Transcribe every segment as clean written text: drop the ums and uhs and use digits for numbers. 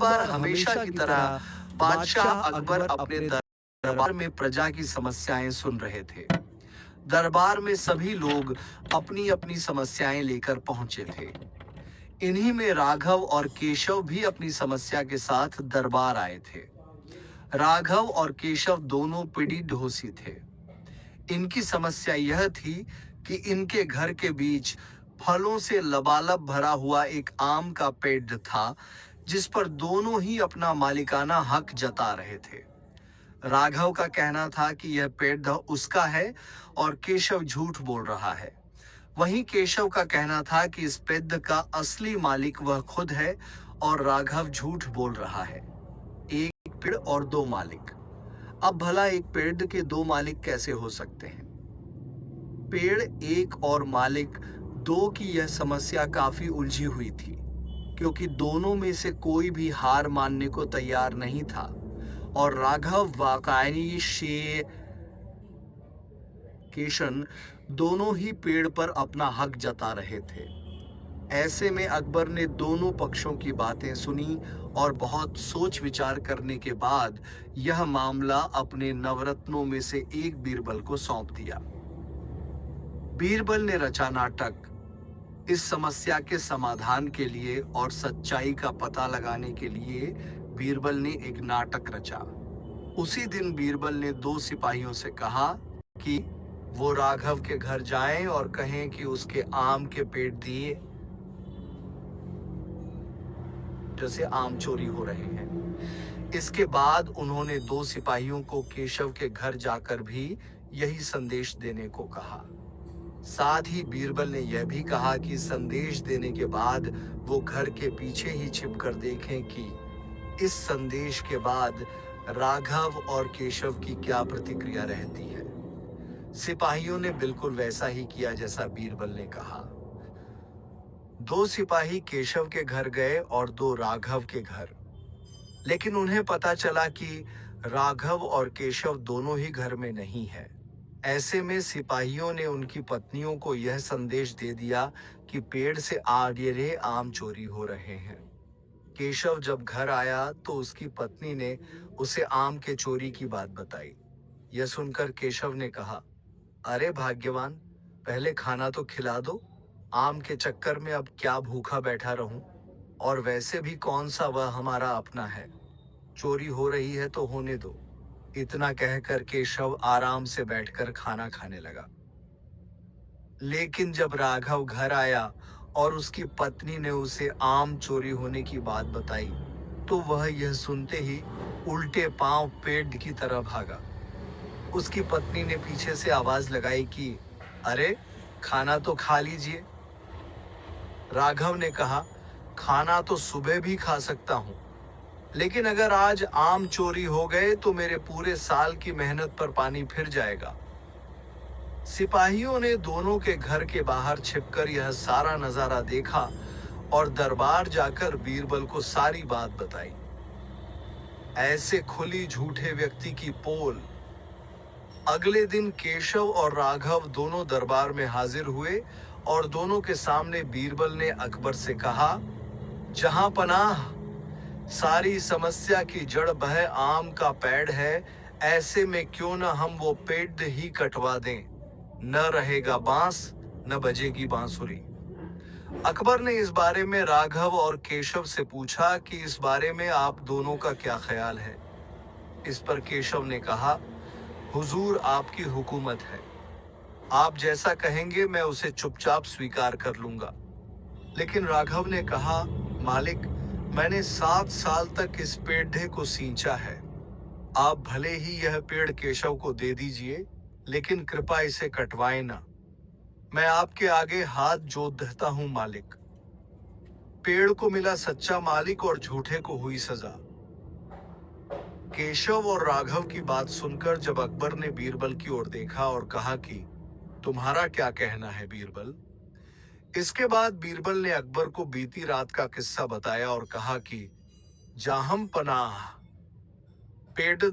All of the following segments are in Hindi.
बार हमेशा की तरह बादशाह अकबर अपने दरबार में प्रजा की समस्याएं सुन रहे थे। दरबार में सभी लोग अपनी अपनी समस्याएं लेकर पहुंचे थे। इन्हीं में राघव और केशव भी अपनी समस्या के साथ दरबार आए थे। राघव और केशव दोनों पिड़ी ढोसी थे। इनकी समस्या यह थी कि इनके घर के बीच फलों से लबालब भरा हुआ एक आम का पेड़ था, जिस पर दोनों ही अपना मालिकाना हक जता रहे थे। राघव का कहना था कि यह पेड़ उसका है और केशव झूठ बोल रहा है। वहीं केशव का कहना था कि इस पेड़ का असली मालिक वह खुद है और राघव झूठ बोल रहा है। एक पेड़ और दो मालिक। अब भला एक पेड़ के दो मालिक कैसे हो सकते हैं? पेड़ एक और मालिक दो की यह समस्या काफी उलझी हुई थी, क्योंकि दोनों में से कोई भी हार मानने को तैयार नहीं था और राघव वाकायनी केशन दोनों ही पेड़ पर अपना हक जता रहे थे। ऐसे में अकबर ने दोनों पक्षों की बातें सुनी और बहुत सोच विचार करने के बाद यह मामला अपने नवरत्नों में से एक बीरबल को सौंप दिया। बीरबल ने रचा नाटक। इस समस्या के समाधान के लिए और सच्चाई का पता लगाने के लिए बीरबल ने एक नाटक रचा। उसी दिन बीरबल ने दो सिपाहियों से कहा कि वो राघव के घर जाएं और कहें कि उसके आम के पेड़ दिए जैसे आम चोरी हो रहे हैं। इसके बाद उन्होंने दो सिपाहियों को केशव के घर जाकर भी यही संदेश देने को कहा। साथ ही बीरबल ने यह भी कहा कि संदेश देने के बाद वो घर के पीछे ही छिपकर देखें कि इस संदेश के बाद राघव और केशव की क्या प्रतिक्रिया रहती है। सिपाहियों ने बिल्कुल वैसा ही किया जैसा बीरबल ने कहा। दो सिपाही केशव के घर गए और दो राघव के घर, लेकिन उन्हें पता चला कि राघव और केशव दोनों ही घर में नहीं है। ऐसे में सिपाहियों ने उनकी पत्नियों को यह संदेश दे दिया कि पेड़ से आड़े आम चोरी हो रहे हैं। केशव जब घर आया तो उसकी पत्नी ने उसे आम के चोरी की बात बताई। यह सुनकर केशव ने कहा, अरे भाग्यवान, पहले खाना तो खिला दो। आम के चक्कर में अब क्या भूखा बैठा रहूं? और वैसे भी कौन सा वह हमारा अपना है? चोरी हो रही है तो होने दो। इतना कहकर केशव आराम से बैठकर खाना खाने लगा। लेकिन जब राघव घर आया और उसकी पत्नी ने उसे आम चोरी होने की बात बताई, तो वह यह सुनते ही उल्टे पांव पेड़ की तरह भागा। उसकी पत्नी ने पीछे से आवाज लगाई कि अरे, खाना तो खा लीजिए। राघव ने कहा, खाना तो सुबह भी खा सकता हूं, लेकिन अगर आज आम चोरी हो गए तो मेरे पूरे साल की मेहनत पर पानी फिर जाएगा। सिपाहियों ने दोनों के घर के बाहर छिपकर यह सारा नजारा देखा और दरबार जाकर बीरबल को सारी बात बताई। ऐसे खुली झूठे व्यक्ति की पोल। अगले दिन केशव और राघव दोनों दरबार में हाजिर हुए और दोनों के सामने बीरबल ने अकबर से कहा, जहां पनाह, सारी समस्या की जड़ वह आम का पेड़ है। ऐसे में क्यों न हम वो पेड़ ही कटवा दें। न रहेगा बांस, न बजेगी बांसुरी। अकबर ने इस बारे में राघव और केशव से पूछा कि इस बारे में आप दोनों का क्या ख्याल है। इस पर केशव ने कहा, हुजूर, आपकी हुकूमत है। आप जैसा कहेंगे मैं उसे चुपचाप स्वीकार कर लूंगा। लेकिन राघव ने कहा, मालिक, मैंने 7 साल तक इस पेड़ को सींचा है। आप भले ही यह पेड़ केशव को दे दीजिए, लेकिन कृपया इसे कटवाएं ना। मैं आपके आगे हाथ जोड़ता हूं मालिक। पेड़ को मिला सच्चा मालिक और झूठे को हुई सजा। केशव और राघव की बात सुनकर जब अकबर ने बीरबल की ओर देखा और कहा कि तुम्हारा क्या कहना है बीरबल। इसके बाद बीरबल ने अकबर को बीती रात का किस्सा बताया और कहा कि जाहम पनाह, पेड़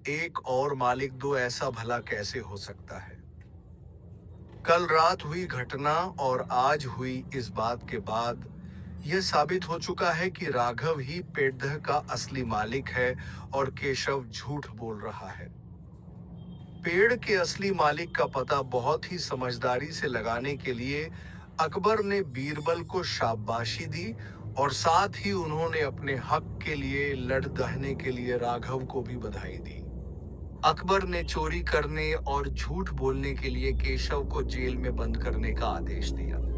एक और मालिक दो, ऐसा भला कैसे हो सकता है। कल रात हुई घटना और आज हुई इस बात के बाद यह साबित हो चुका है कि राघव ही पेड़दह का असली मालिक है और केशव झूठ बोल रहा है। पेड़ के असली मालिक का पता बहुत ही समझदारी से लगाने के लिए अकबर ने बीरबल को शाबाशी दी और साथ ही उन्होंने अपने हक के लिए लड़ दहने के लिए राघव को भी बधाई दी। अकबर ने चोरी करने और झूठ बोलने के लिए केशव को जेल में बंद करने का आदेश दिया।